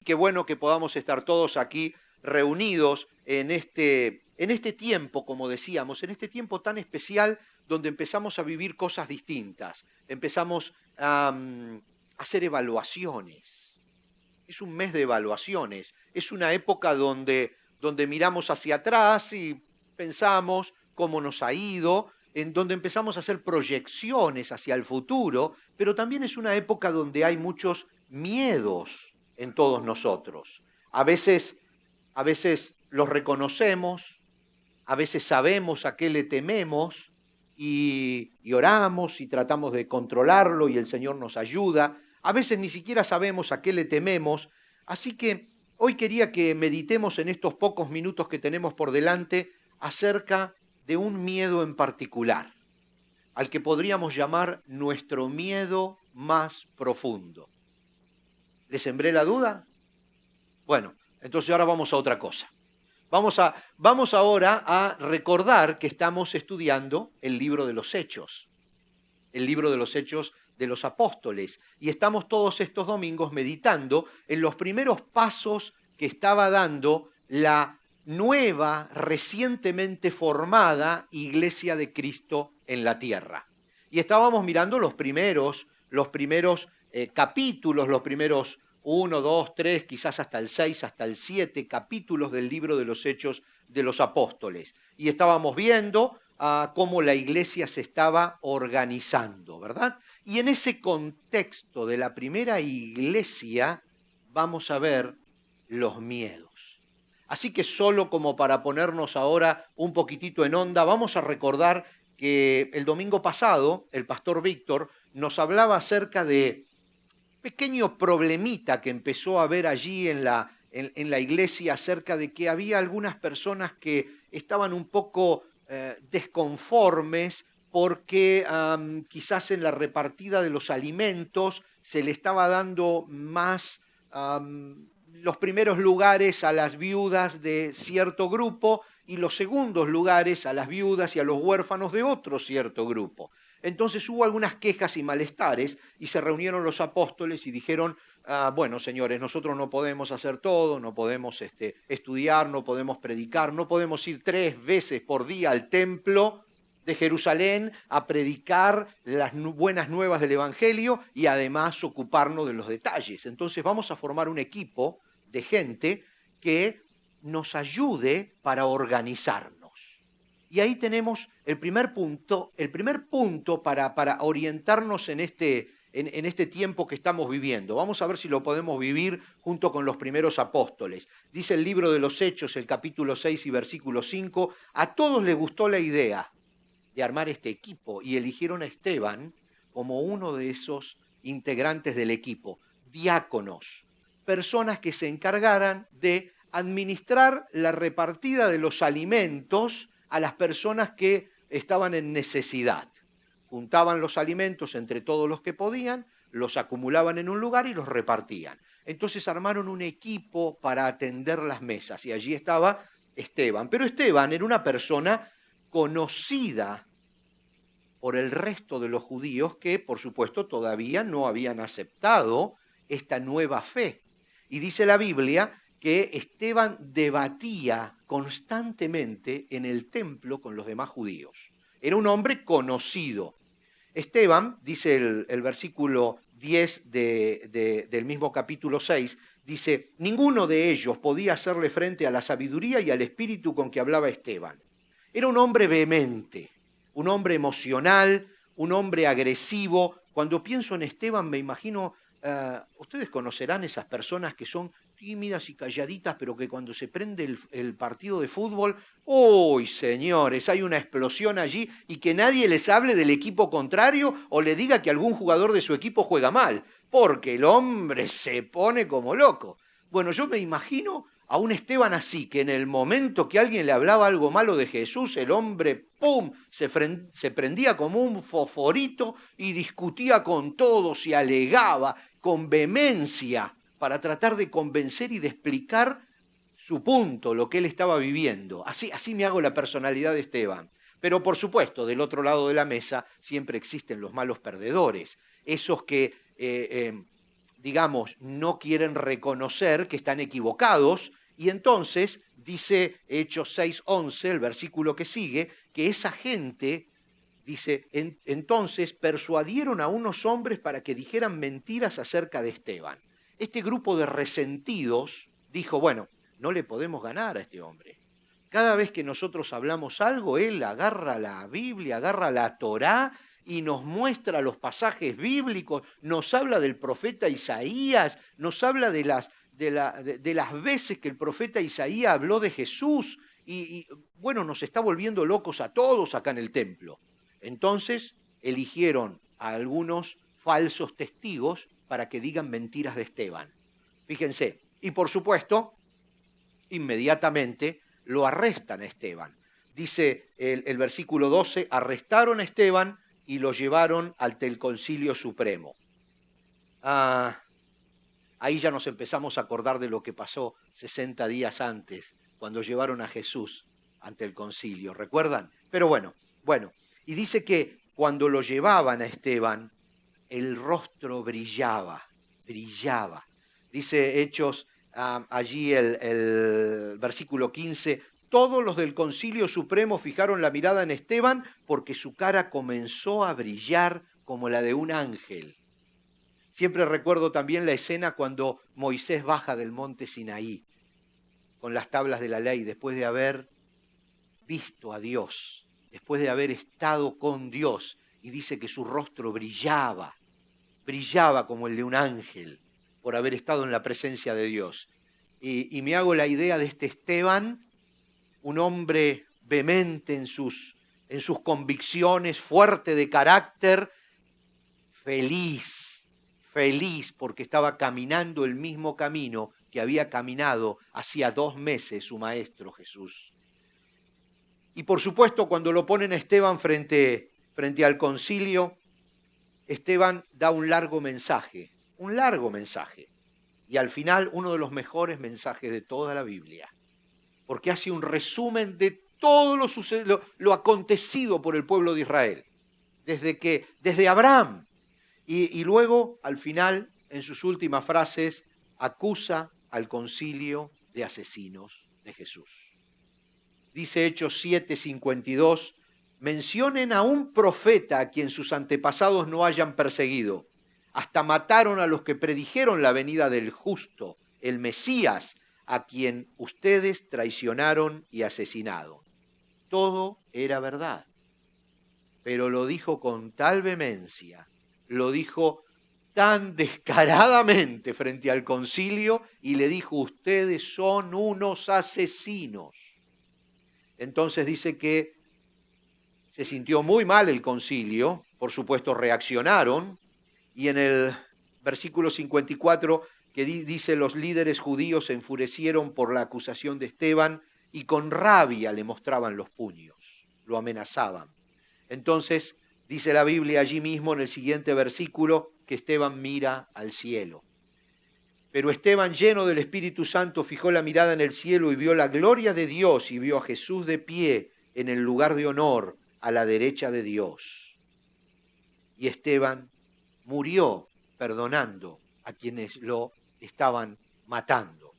qué bueno que podamos estar todos aquí reunidos en este tiempo, como decíamos, en este tiempo tan especial donde empezamos a vivir cosas distintas, empezamos a hacer evaluaciones. Es un mes de evaluaciones, es una época donde miramos hacia atrás y pensamos cómo nos ha ido, en donde empezamos a hacer proyecciones hacia el futuro, pero también es una época donde hay muchos miedos en todos nosotros. A veces, a veces los reconocemos, a veces sabemos a qué le tememos y oramos y tratamos de controlarlo y el Señor nos ayuda. A veces ni siquiera sabemos a qué le tememos. Así que hoy quería que meditemos en estos pocos minutos que tenemos por delante acerca de un miedo en particular, al que podríamos llamar nuestro miedo más profundo. ¿Les sembré la duda? Bueno, entonces ahora vamos a otra cosa. Vamos ahora a recordar que estamos estudiando el libro de los Hechos, el libro de los Hechos de los Apóstoles, y estamos todos estos domingos meditando en los primeros pasos que estaba dando la nueva, recientemente formada Iglesia de Cristo en la tierra. Y estábamos mirando los primeros capítulos, los primeros 1, 2, 3, quizás hasta el 6, hasta el 7 capítulos del libro de los Hechos de los Apóstoles. Y estábamos viendo cómo la iglesia se estaba organizando, ¿verdad? Y en ese contexto de la primera iglesia vamos a ver los miedos. Así que solo como para ponernos ahora un poquitito en onda, vamos a recordar que el domingo pasado el pastor Víctor nos hablaba acerca de pequeño problemita que empezó a haber allí en la iglesia acerca de que había algunas personas que estaban un poco desconformes porque quizás en la repartida de los alimentos se le estaba dando más los primeros lugares a las viudas de cierto grupo y los segundos lugares a las viudas y a los huérfanos de otro cierto grupo. Entonces hubo algunas quejas y malestares y se reunieron los apóstoles y dijeron, bueno, señores, nosotros no podemos hacer todo, no podemos estudiar, no podemos predicar, no podemos ir 3 veces por día al templo de Jerusalén a predicar las buenas nuevas del Evangelio y además ocuparnos de los detalles. Entonces vamos a formar un equipo de gente que nos ayude para organizarnos. Y ahí tenemos el primer punto para orientarnos en este tiempo que estamos viviendo. Vamos a ver si lo podemos vivir junto con los primeros apóstoles. Dice el libro de los Hechos, el capítulo 6 y versículo 5, a todos les gustó la idea de armar este equipo y eligieron a Esteban como uno de esos integrantes del equipo, diáconos, personas que se encargaran de administrar la repartida de los alimentos a las personas que estaban en necesidad. Juntaban los alimentos entre todos los que podían, los acumulaban en un lugar y los repartían. Entonces armaron un equipo para atender las mesas y allí estaba Esteban. Pero Esteban era una persona conocida por el resto de los judíos que, por supuesto, todavía no habían aceptado esta nueva fe. Y dice la Biblia que Esteban debatía constantemente en el templo con los demás judíos. Era un hombre conocido. Esteban, dice el versículo 10 del mismo capítulo 6, dice, ninguno de ellos podía hacerle frente a la sabiduría y al espíritu con que hablaba Esteban. Era un hombre vehemente, un hombre emocional, un hombre agresivo. Cuando pienso en Esteban me imagino, ustedes conocerán esas personas que son tímidas y calladitas, pero que cuando se prende el partido de fútbol, ¡uy, señores! Hay una explosión allí y que nadie les hable del equipo contrario o le diga que algún jugador de su equipo juega mal, porque el hombre se pone como loco. Bueno, yo me imagino a un Esteban así, que en el momento que alguien le hablaba algo malo de Jesús, el hombre, ¡pum!, se prendía como un fosforito y discutía con todos y alegaba con vehemencia para tratar de convencer y de explicar su punto, lo que él estaba viviendo. Así me hago la personalidad de Esteban. Pero por supuesto, del otro lado de la mesa siempre existen los malos perdedores, esos que digamos, no quieren reconocer que están equivocados, y entonces dice Hechos 6:11, el versículo que sigue, que esa gente, dice, entonces persuadieron a unos hombres para que dijeran mentiras acerca de Esteban. Este grupo de resentidos dijo, bueno, no le podemos ganar a este hombre. Cada vez que nosotros hablamos algo, él agarra la Biblia, agarra la Torá y nos muestra los pasajes bíblicos, nos habla del profeta Isaías, nos habla de las veces que el profeta Isaías habló de Jesús y, bueno, nos está volviendo locos a todos acá en el templo. Entonces eligieron a algunos falsos testigos para que digan mentiras de Esteban. Fíjense, y por supuesto, inmediatamente lo arrestan a Esteban. Dice el versículo 12, arrestaron a Esteban y lo llevaron ante el Concilio Supremo. Ahí ya nos empezamos a acordar de lo que pasó 60 días antes, cuando llevaron a Jesús ante el concilio, ¿recuerdan? Pero bueno, y dice que cuando lo llevaban a Esteban, el rostro brillaba. Dice Hechos, allí el versículo 15, todos los del Concilio Supremo fijaron la mirada en Esteban porque su cara comenzó a brillar como la de un ángel. Siempre recuerdo también la escena cuando Moisés baja del monte Sinaí con las tablas de la ley después de haber visto a Dios, después de haber estado con Dios, y dice que su rostro brillaba como el de un ángel por haber estado en la presencia de Dios. Y me hago la idea de este Esteban, un hombre vehemente en sus convicciones, fuerte de carácter, feliz porque estaba caminando el mismo camino que había caminado hacía 2 meses su maestro Jesús. Y por supuesto, cuando lo ponen a Esteban frente al concilio, Esteban da un largo mensaje, y al final uno de los mejores mensajes de toda la Biblia, porque hace un resumen de todo lo acontecido por el pueblo de Israel, desde Abraham, y luego, al final, en sus últimas frases, acusa al concilio de asesinos de Jesús. Dice Hechos 7:52, mencionen a un profeta a quien sus antepasados no hayan perseguido. Hasta mataron a los que predijeron la venida del justo, el Mesías, a quien ustedes traicionaron y asesinaron. Todo era verdad, pero lo dijo con tal vehemencia, lo dijo tan descaradamente frente al concilio y le dijo, ustedes son unos asesinos. Entonces dice que se sintió muy mal el concilio, por supuesto reaccionaron, y en el versículo 54 que dice, los líderes judíos se enfurecieron por la acusación de Esteban y con rabia le mostraban los puños, lo amenazaban. Entonces dice la Biblia allí mismo en el siguiente versículo que Esteban mira al cielo. Pero Esteban, lleno del Espíritu Santo, fijó la mirada en el cielo y vio la gloria de Dios y vio a Jesús de pie en el lugar de honor a la derecha de Dios. Y Esteban murió perdonando a quienes lo estaban matando.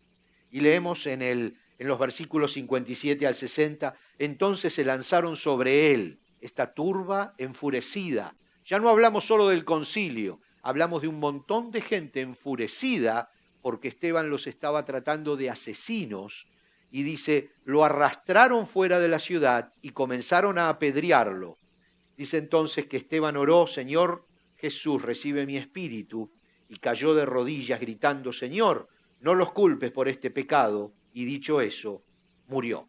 Y leemos en los versículos 57 al 60, entonces se lanzaron sobre él, esta turba enfurecida. Ya no hablamos solo del concilio, hablamos de un montón de gente enfurecida porque Esteban los estaba tratando de asesinos. Y dice, lo arrastraron fuera de la ciudad y comenzaron a apedrearlo. Dice entonces que Esteban oró, Señor Jesús, recibe mi espíritu, y cayó de rodillas gritando, Señor, no los culpes por este pecado, y dicho eso, murió.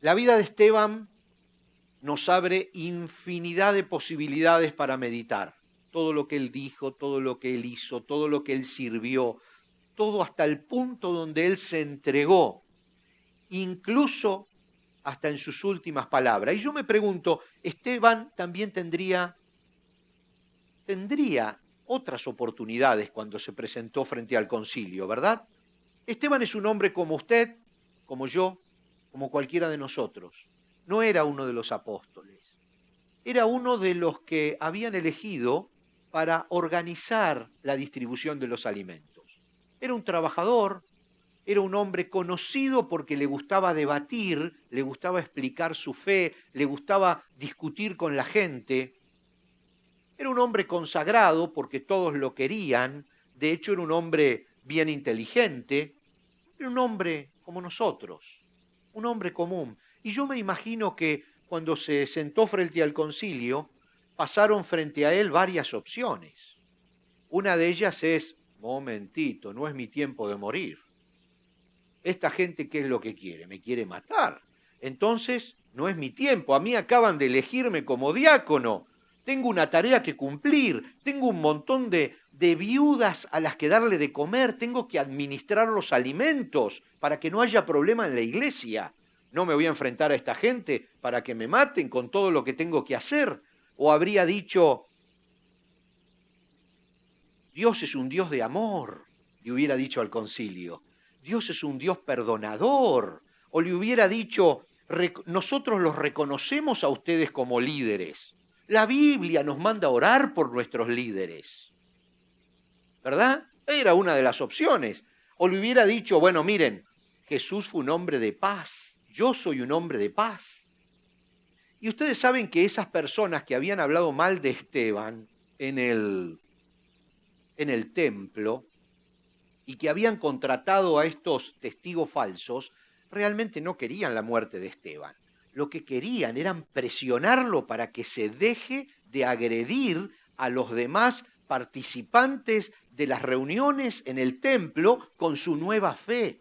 La vida de Esteban nos abre infinidad de posibilidades para meditar. Todo lo que él dijo, todo lo que él hizo, todo lo que él sirvió, todo hasta el punto donde él se entregó, incluso hasta en sus últimas palabras. Y yo me pregunto, Esteban también tendría otras oportunidades cuando se presentó frente al concilio, ¿verdad? Esteban es un hombre como usted, como yo, como cualquiera de nosotros. No era uno de los apóstoles. Era uno de los que habían elegido para organizar la distribución de los alimentos. Era un trabajador, era un hombre conocido porque le gustaba debatir, le gustaba explicar su fe, le gustaba discutir con la gente. Era un hombre consagrado porque todos lo querían, de hecho era un hombre bien inteligente, era un hombre como nosotros, un hombre común. Y yo me imagino que cuando se sentó frente al concilio, pasaron frente a él varias opciones. Una de ellas es, momentito, no es mi tiempo de morir. Esta gente, ¿qué es lo que quiere? Me quiere matar. Entonces, no es mi tiempo. A mí acaban de elegirme como diácono. Tengo una tarea que cumplir. Tengo un montón de viudas a las que darle de comer. Tengo que administrar los alimentos para que no haya problema en la iglesia. No me voy a enfrentar a esta gente para que me maten con todo lo que tengo que hacer. O habría dicho, Dios es un Dios de amor, le hubiera dicho al concilio. Dios es un Dios perdonador. O le hubiera dicho, nosotros los reconocemos a ustedes como líderes. La Biblia nos manda a orar por nuestros líderes. ¿Verdad? Era una de las opciones. O le hubiera dicho, bueno, miren, Jesús fue un hombre de paz. Yo soy un hombre de paz. Y ustedes saben que esas personas que habían hablado mal de Esteban en el templo y que habían contratado a estos testigos falsos, realmente no querían la muerte de Esteban. Lo que querían era presionarlo para que se deje de agredir a los demás participantes de las reuniones en el templo con su nueva fe.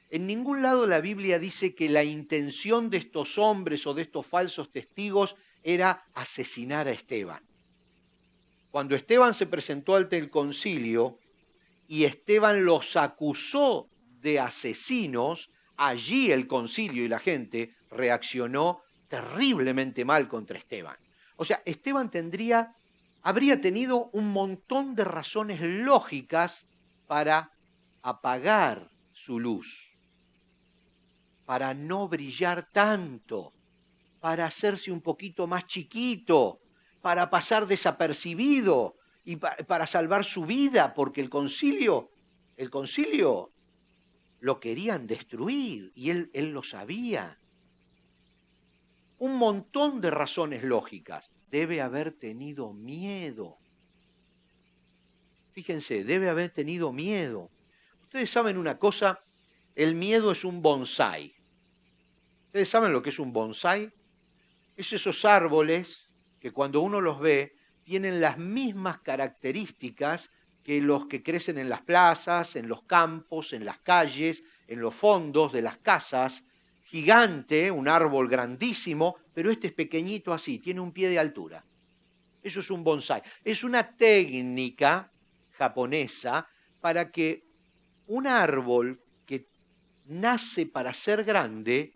En ningún lado la Biblia dice que la intención de estos hombres o de estos falsos testigos era asesinar a Esteban. Cuando Esteban se presentó ante el concilio y Esteban los acusó de asesinos, allí el concilio y la gente reaccionó terriblemente mal contra Esteban. O sea, Esteban habría tenido un montón de razones lógicas para apagar su luz, para no brillar tanto, para hacerse un poquito más chiquito, para pasar desapercibido y para salvar su vida, porque el concilio lo querían destruir y él lo sabía. Un montón de razones lógicas. Debe haber tenido miedo. Fíjense, debe haber tenido miedo. Ustedes saben una cosa, el miedo es un bonsái. ¿Ustedes saben lo que es un bonsái? Es esos árboles que cuando uno los ve tienen las mismas características que los que crecen en las plazas, en los campos, en las calles, en los fondos de las casas. Gigante, un árbol grandísimo, pero este es pequeñito así, tiene un pie de altura. Eso es un bonsái. Es una técnica japonesa para que un árbol que nace para ser grande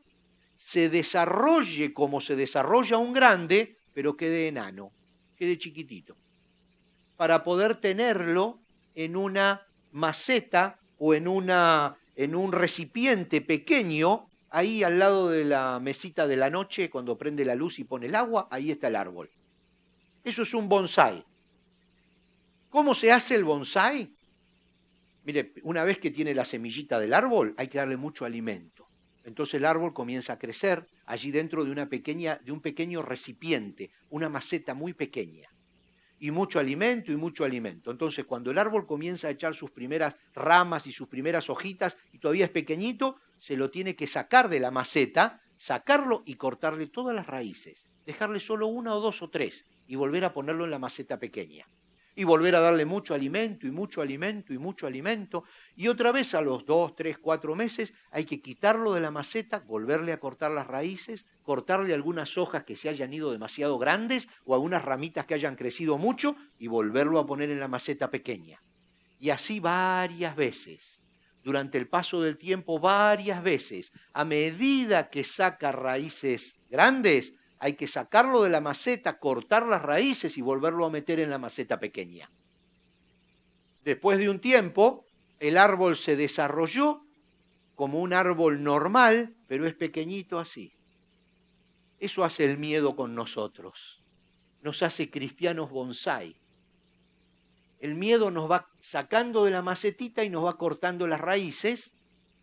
se desarrolle como se desarrolla un grande, pero quede enano, quede chiquitito, para poder tenerlo en una maceta o en un recipiente pequeño, ahí al lado de la mesita de la noche, cuando prende la luz y pone el agua, ahí está el árbol. Eso es un bonsái. ¿Cómo se hace el bonsái? Mire, una vez que tiene la semillita del árbol, hay que darle mucho alimento. Entonces el árbol comienza a crecer allí dentro de un pequeño recipiente, una maceta muy pequeña. Y mucho alimento y mucho alimento. Entonces cuando el árbol comienza a echar sus primeras ramas y sus primeras hojitas y todavía es pequeñito, se lo tiene que sacar de la maceta, sacarlo y cortarle todas las raíces. Dejarle solo una o dos o tres y volver a ponerlo en la maceta pequeña. Y volver a darle mucho alimento y mucho alimento y mucho alimento. Y otra vez a los 2, 3, 4 meses hay que quitarlo de la maceta, volverle a cortar las raíces, cortarle algunas hojas que se hayan ido demasiado grandes o algunas ramitas que hayan crecido mucho y volverlo a poner en la maceta pequeña. Y así varias veces, durante el paso del tiempo varias veces, a medida que saca raíces grandes, hay que sacarlo de la maceta, cortar las raíces y volverlo a meter en la maceta pequeña. Después de un tiempo, el árbol se desarrolló como un árbol normal, pero es pequeñito así. Eso hace el miedo con nosotros. Nos hace cristianos bonsái. El miedo nos va sacando de la macetita y nos va cortando las raíces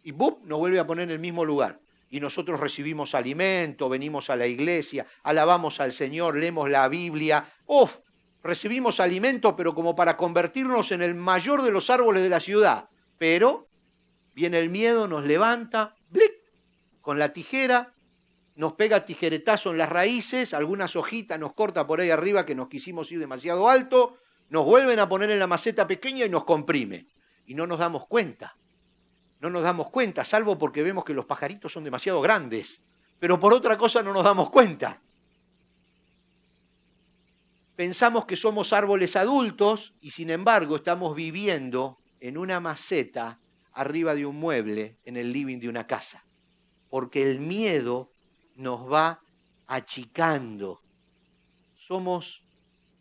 y ¡bum!, nos vuelve a poner en el mismo lugar. Y nosotros recibimos alimento, venimos a la iglesia, alabamos al Señor, leemos la Biblia. ¡Uf! Recibimos alimento, pero como para convertirnos en el mayor de los árboles de la ciudad. Pero viene el miedo, nos levanta, ¡blic!, con la tijera, nos pega tijeretazo en las raíces, algunas hojitas nos corta por ahí arriba que nos quisimos ir demasiado alto, nos vuelven a poner en la maceta pequeña y nos comprime. Y no nos damos cuenta. No nos damos cuenta, salvo porque vemos que los pajaritos son demasiado grandes. Pero por otra cosa no nos damos cuenta. Pensamos que somos árboles adultos y sin embargo estamos viviendo en una maceta arriba de un mueble en el living de una casa. Porque el miedo nos va achicando. Somos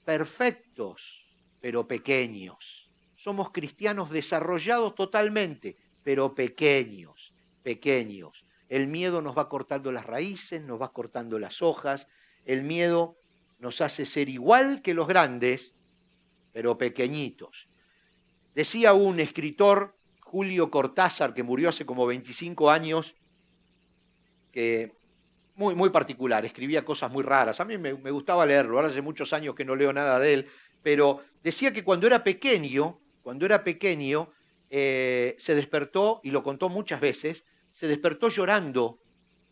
perfectos, pero pequeños. Somos cristianos desarrollados totalmente, pero pequeños, pequeños. El miedo nos va cortando las raíces, nos va cortando las hojas. El miedo nos hace ser igual que los grandes, pero pequeñitos. Decía un escritor, Julio Cortázar, que murió hace como 25 años, que muy particular, escribía cosas muy raras. A mí me gustaba leerlo, ahora hace muchos años que no leo nada de él, pero decía que cuando era pequeño, se despertó, y lo contó muchas veces, se despertó llorando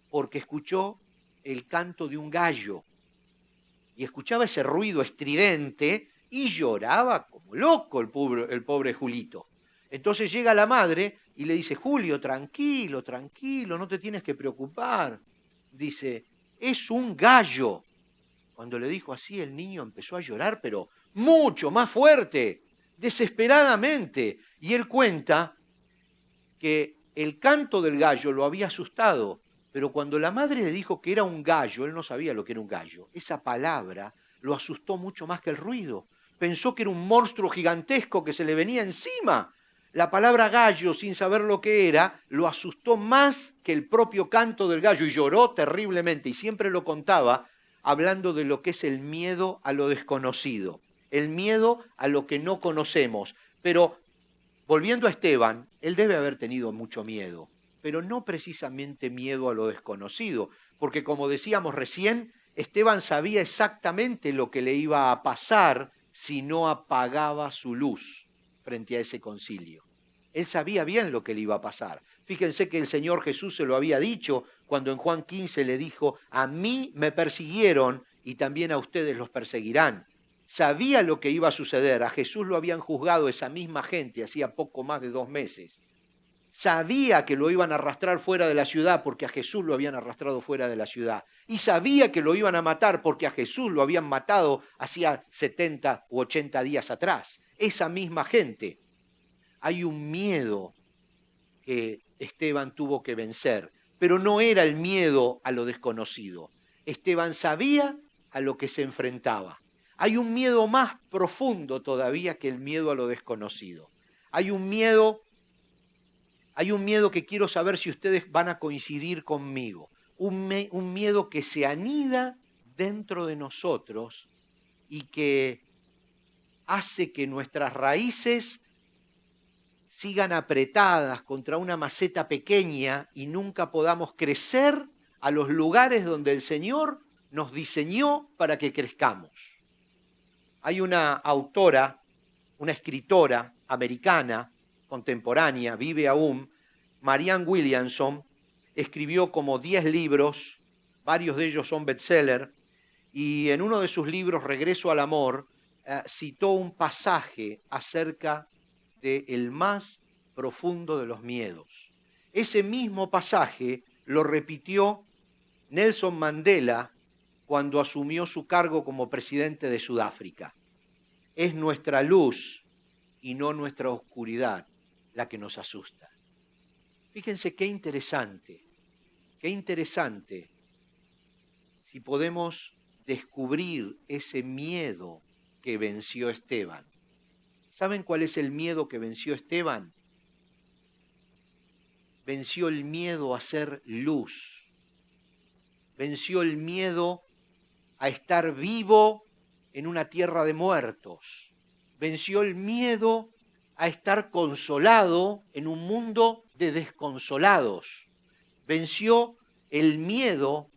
porque escuchó el canto de un gallo. Y escuchaba ese ruido estridente y lloraba como loco el pobre Julito. Entonces llega la madre y le dice: Julio, tranquilo, tranquilo, no te tienes que preocupar. Dice: es un gallo. Cuando le dijo así, el niño empezó a llorar, pero mucho más fuerte, desesperadamente. Y él cuenta que el canto del gallo lo había asustado, pero cuando la madre le dijo que era un gallo, él no sabía lo que era un gallo. Esa palabra lo asustó mucho más que el ruido. Pensó que era un monstruo gigantesco que se le venía encima. La palabra gallo, sin saber lo que era, lo asustó más que el propio canto del gallo y lloró terriblemente. Y siempre lo contaba hablando de lo que es el miedo a lo desconocido, el miedo a lo que no conocemos. Pero volviendo a Esteban, él debe haber tenido mucho miedo, pero no precisamente miedo a lo desconocido, porque como decíamos recién, Esteban sabía exactamente lo que le iba a pasar si no apagaba su luz frente a ese concilio. Él sabía bien lo que le iba a pasar. Fíjense que el Señor Jesús se lo había dicho cuando en Juan 15 le dijo: a mí me persiguieron y también a ustedes los perseguirán. Sabía lo que iba a suceder. A Jesús lo habían juzgado esa misma gente hacía poco más de 2 meses. Sabía que lo iban a arrastrar fuera de la ciudad porque a Jesús lo habían arrastrado fuera de la ciudad. Y sabía que lo iban a matar porque a Jesús lo habían matado hacía 70 u 80 días atrás. Esa misma gente. Hay un miedo que Esteban tuvo que vencer, pero no era el miedo a lo desconocido. Esteban sabía a lo que se enfrentaba. Hay un miedo más profundo todavía que el miedo a lo desconocido. Hay un miedo que quiero saber si ustedes van a coincidir conmigo. Un miedo que se anida dentro de nosotros y que hace que nuestras raíces sigan apretadas contra una maceta pequeña y nunca podamos crecer a los lugares donde el Señor nos diseñó para que crezcamos. Hay una autora, una escritora americana contemporánea, vive aún, Marianne Williamson, escribió como 10 libros, varios de ellos son bestseller, y en uno de sus libros, Regreso al Amor, citó un pasaje acerca del más profundo de los miedos. Ese mismo pasaje lo repitió Nelson Mandela cuando asumió su cargo como presidente de Sudáfrica. Es nuestra luz y no nuestra oscuridad la que nos asusta. Fíjense qué interesante si podemos descubrir ese miedo que venció Esteban. ¿Saben cuál es el miedo que venció Esteban? Venció el miedo a ser luz. Venció el miedo a estar vivo en una tierra de muertos. venció el miedo a estar consolado en un mundo de desconsolados. Venció el miedo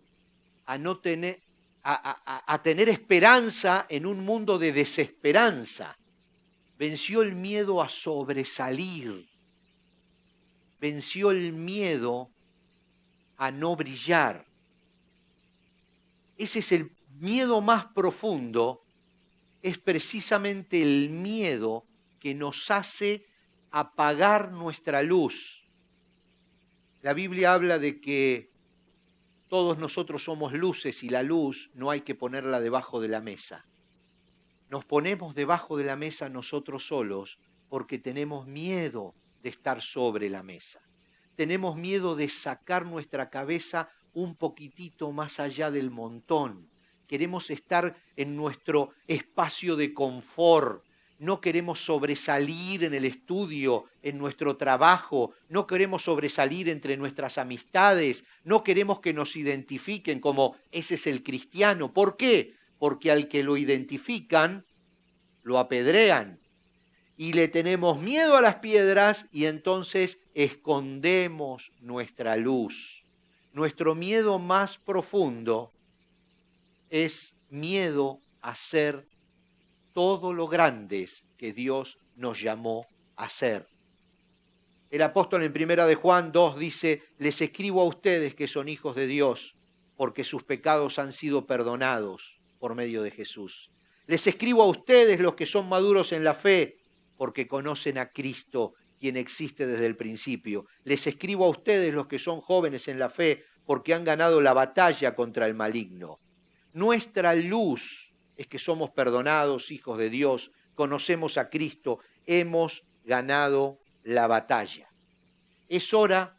a no tener, a tener esperanza en un mundo de desesperanza. Venció el miedo a sobresalir. Venció el miedo a no brillar. Ese es el miedo más profundo, es precisamente el miedo que nos hace apagar nuestra luz. La Biblia habla de que todos nosotros somos luces y la luz no hay que ponerla debajo de la mesa. Nos ponemos debajo de la mesa nosotros solos porque tenemos miedo de estar sobre la mesa. Tenemos miedo de sacar nuestra cabeza un poquitito más allá del montón. Queremos estar en nuestro espacio de confort. No queremos sobresalir en el estudio, en nuestro trabajo. No queremos sobresalir entre nuestras amistades. No queremos que nos identifiquen como ese es el cristiano. ¿Por qué? Porque al que lo identifican, lo apedrean. Y le tenemos miedo a las piedras y entonces escondemos nuestra luz. Nuestro miedo más profundo es miedo a ser todo lo grandes que Dios nos llamó a ser. El apóstol en 1 de Juan 2 dice, les escribo a ustedes que son hijos de Dios, porque sus pecados han sido perdonados por medio de Jesús. Les escribo a ustedes los que son maduros en la fe, porque conocen a Cristo, quien existe desde el principio. Les escribo a ustedes los que son jóvenes en la fe, porque han ganado la batalla contra el maligno. Nuestra luz es que somos perdonados, hijos de Dios, conocemos a Cristo, hemos ganado la batalla. Es hora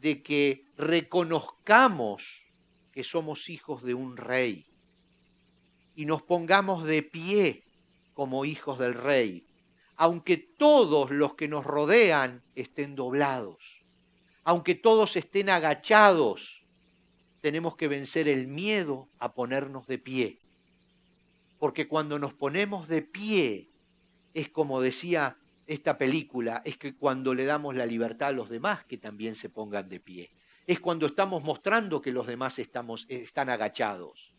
de que reconozcamos que somos hijos de un rey y nos pongamos de pie como hijos del rey, aunque todos los que nos rodean estén doblados, aunque todos estén agachados, tenemos que vencer el miedo a ponernos de pie. Porque cuando nos ponemos de pie, es como decía esta película, es que cuando le damos la libertad a los demás que también se pongan de pie. Es cuando estamos mostrando que los demás están agachados.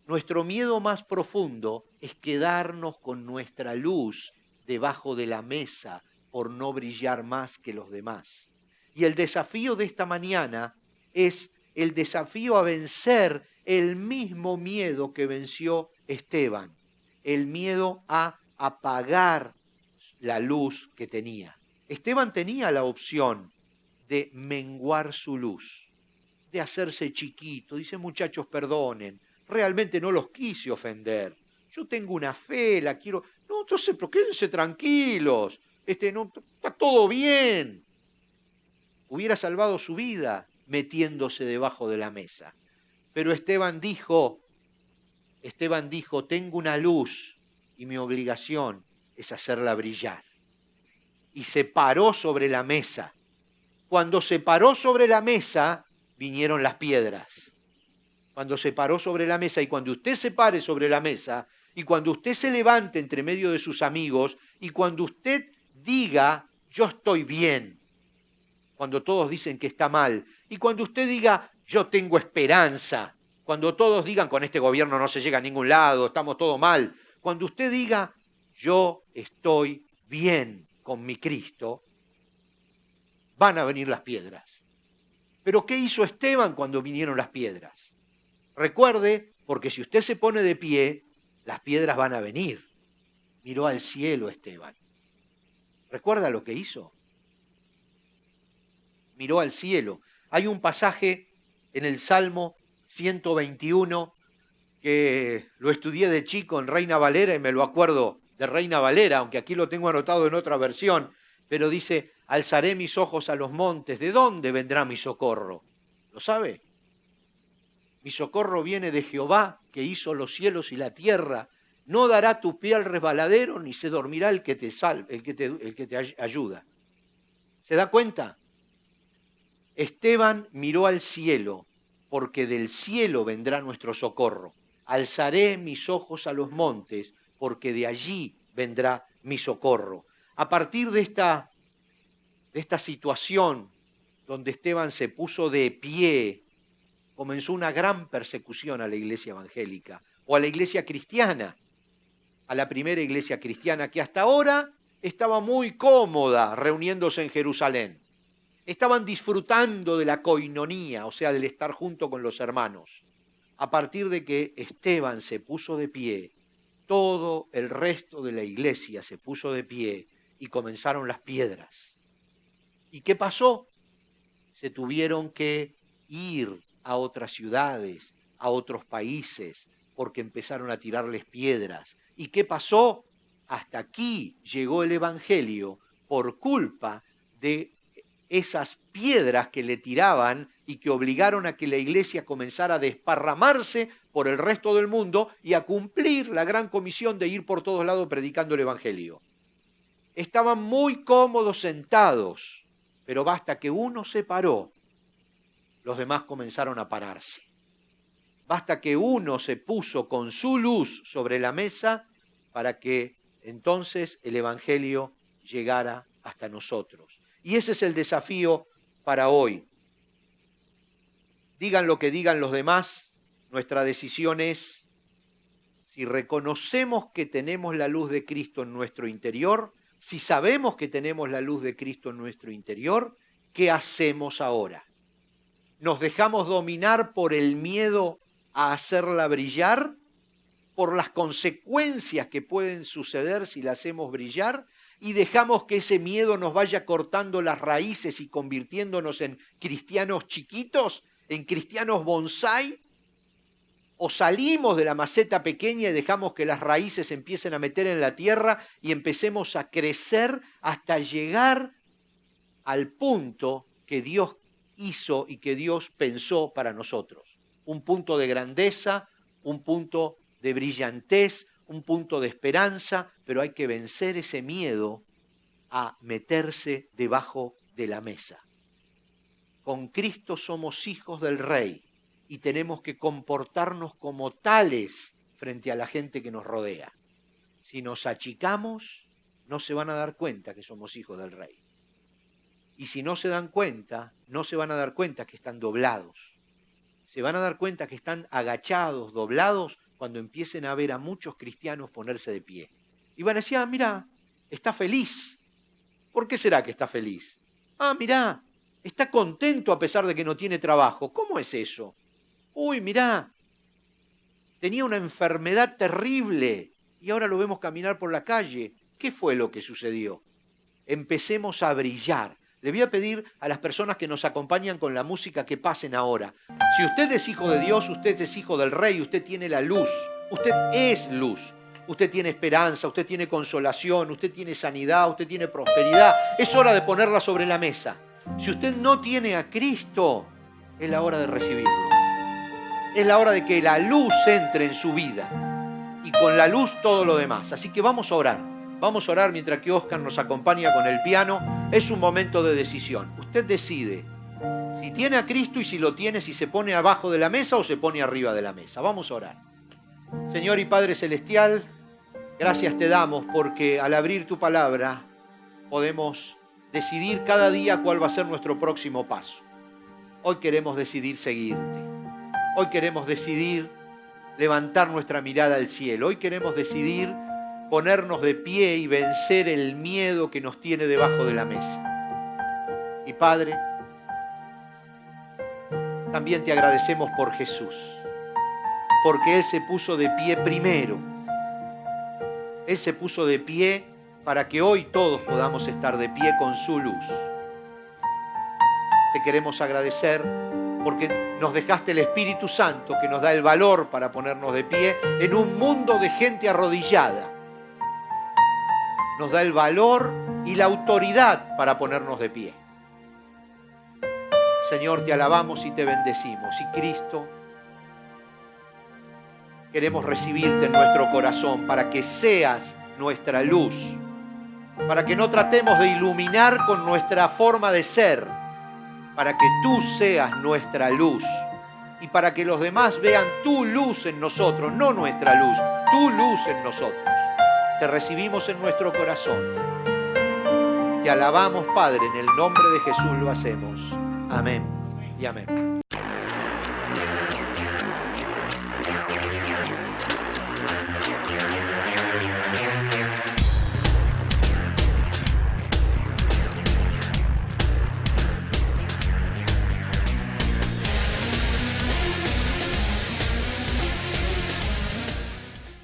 Nuestro miedo más profundo es quedarnos con nuestra luz debajo de la mesa por no brillar más que los demás. Y el desafío de esta mañana es el desafío a vencer el mismo miedo que venció Esteban, el miedo a apagar la luz que tenía. Esteban tenía la opción de menguar su luz, de hacerse chiquito. Dice, muchachos, perdonen, realmente no los quise ofender. Yo tengo una fe, la quiero. No, entonces, pero quédense tranquilos. No, está todo bien. Hubiera salvado su vida metiéndose debajo de la mesa. Pero Esteban dijo, tengo una luz y mi obligación es hacerla brillar. Y se paró sobre la mesa. Cuando se paró sobre la mesa, vinieron las piedras. Cuando se paró sobre la mesa y cuando usted se pare sobre la mesa y cuando usted se levante entre medio de sus amigos y cuando usted diga, yo estoy bien, cuando todos dicen que está mal, y cuando usted diga, yo tengo esperanza, cuando todos digan, con este gobierno no se llega a ningún lado, estamos todo mal, cuando usted diga, yo estoy bien con mi Cristo, van a venir las piedras. Pero ¿qué hizo Esteban cuando vinieron las piedras? Recuerde, porque si usted se pone de pie, las piedras van a venir. Miró al cielo Esteban. ¿Recuerda lo que hizo? Miró al cielo. Hay un pasaje en el Salmo 121 que lo estudié de chico en Reina Valera y me lo acuerdo de Reina Valera, aunque aquí lo tengo anotado en otra versión, pero dice, alzaré mis ojos a los montes, ¿de dónde vendrá mi socorro? ¿Lo sabe? Mi socorro viene de Jehová, que hizo los cielos y la tierra. No dará tu pie al resbaladero, ni se dormirá el que te salve, el que te ayuda. ¿Se da cuenta? Esteban miró al cielo, porque del cielo vendrá nuestro socorro. Alzaré mis ojos a los montes, porque de allí vendrá mi socorro. A partir de esta situación donde Esteban se puso de pie, comenzó una gran persecución a la iglesia evangélica o a la iglesia cristiana, a la primera iglesia cristiana que hasta ahora estaba muy cómoda reuniéndose en Jerusalén. Estaban disfrutando de la coinonía, o sea, del estar junto con los hermanos. A partir de que Esteban se puso de pie, todo el resto de la iglesia se puso de pie y comenzaron las piedras. ¿Y qué pasó? Se tuvieron que ir a otras ciudades, a otros países, porque empezaron a tirarles piedras. ¿Y qué pasó? Hasta aquí llegó el Evangelio por culpa de esas piedras que le tiraban y que obligaron a que la iglesia comenzara a desparramarse por el resto del mundo y a cumplir la gran comisión de ir por todos lados predicando el Evangelio. Estaban muy cómodos sentados, pero basta que uno se paró, los demás comenzaron a pararse. Basta que uno se puso con su luz sobre la mesa para que entonces el Evangelio llegara hasta nosotros. Y ese es el desafío para hoy. Digan lo que digan los demás, nuestra decisión es, si reconocemos que tenemos la luz de Cristo en nuestro interior, si sabemos que tenemos la luz de Cristo en nuestro interior, ¿qué hacemos ahora? ¿Nos dejamos dominar por el miedo a hacerla brillar? ¿Por las consecuencias que pueden suceder si la hacemos brillar? ¿Y dejamos que ese miedo nos vaya cortando las raíces y convirtiéndonos en cristianos chiquitos, en cristianos bonsái? ¿O salimos de la maceta pequeña y dejamos que las raíces empiecen a meter en la tierra y empecemos a crecer hasta llegar al punto que Dios hizo y que Dios pensó para nosotros? Un punto de grandeza, un punto de brillantez, un punto de esperanza, pero hay que vencer ese miedo a meterse debajo de la mesa. Con Cristo somos hijos del Rey y tenemos que comportarnos como tales frente a la gente que nos rodea. Si nos achicamos, no se van a dar cuenta que somos hijos del Rey. Y si no se dan cuenta, no se van a dar cuenta que están doblados. Se van a dar cuenta que están agachados, doblados, cuando empiecen a ver a muchos cristianos ponerse de pie. Y van a decir, mira, está feliz. ¿Por qué será que está feliz? Mirá, está contento a pesar de que no tiene trabajo. ¿Cómo es eso? Uy, mirá, tenía una enfermedad terrible y ahora lo vemos caminar por la calle. ¿Qué fue lo que sucedió? Empecemos a brillar. Le voy a pedir a las personas que nos acompañan con la música que pasen ahora. Si usted es hijo de Dios, usted es hijo del Rey, usted tiene la luz, usted es luz, usted tiene esperanza, usted tiene consolación, usted tiene sanidad, usted tiene prosperidad. Es hora de ponerla sobre la mesa. Si usted no tiene a Cristo, es la hora de recibirlo. Es la hora de que la luz entre en su vida y con la luz todo lo demás. Así que vamos a orar. Vamos a orar mientras que Oscar nos acompaña con el piano. Es un momento de decisión. Usted decide si tiene a Cristo y si lo tiene, si se pone abajo de la mesa o se pone arriba de la mesa. Vamos a orar. Señor y Padre Celestial, gracias te damos porque al abrir tu palabra podemos decidir cada día cuál va a ser nuestro próximo paso. Hoy queremos decidir seguirte. Hoy queremos decidir levantar nuestra mirada al cielo. Hoy queremos decidir ponernos de pie y vencer el miedo que nos tiene debajo de la mesa. Y Padre, también te agradecemos por Jesús, porque Él se puso de pie primero. Él se puso de pie para que hoy todos podamos estar de pie con su luz. Te queremos agradecer porque nos dejaste el Espíritu Santo que nos da el valor para ponernos de pie en un mundo de gente arrodillada. Nos da el valor y la autoridad para ponernos de pie. Señor, te alabamos y te bendecimos. Y Cristo, queremos recibirte en nuestro corazón para que seas nuestra luz, para que no tratemos de iluminar con nuestra forma de ser, para que tú seas nuestra luz y para que los demás vean tu luz en nosotros, no nuestra luz, tu luz en nosotros. Te recibimos en nuestro corazón. Te alabamos, Padre, en el nombre de Jesús lo hacemos. Amén y amén.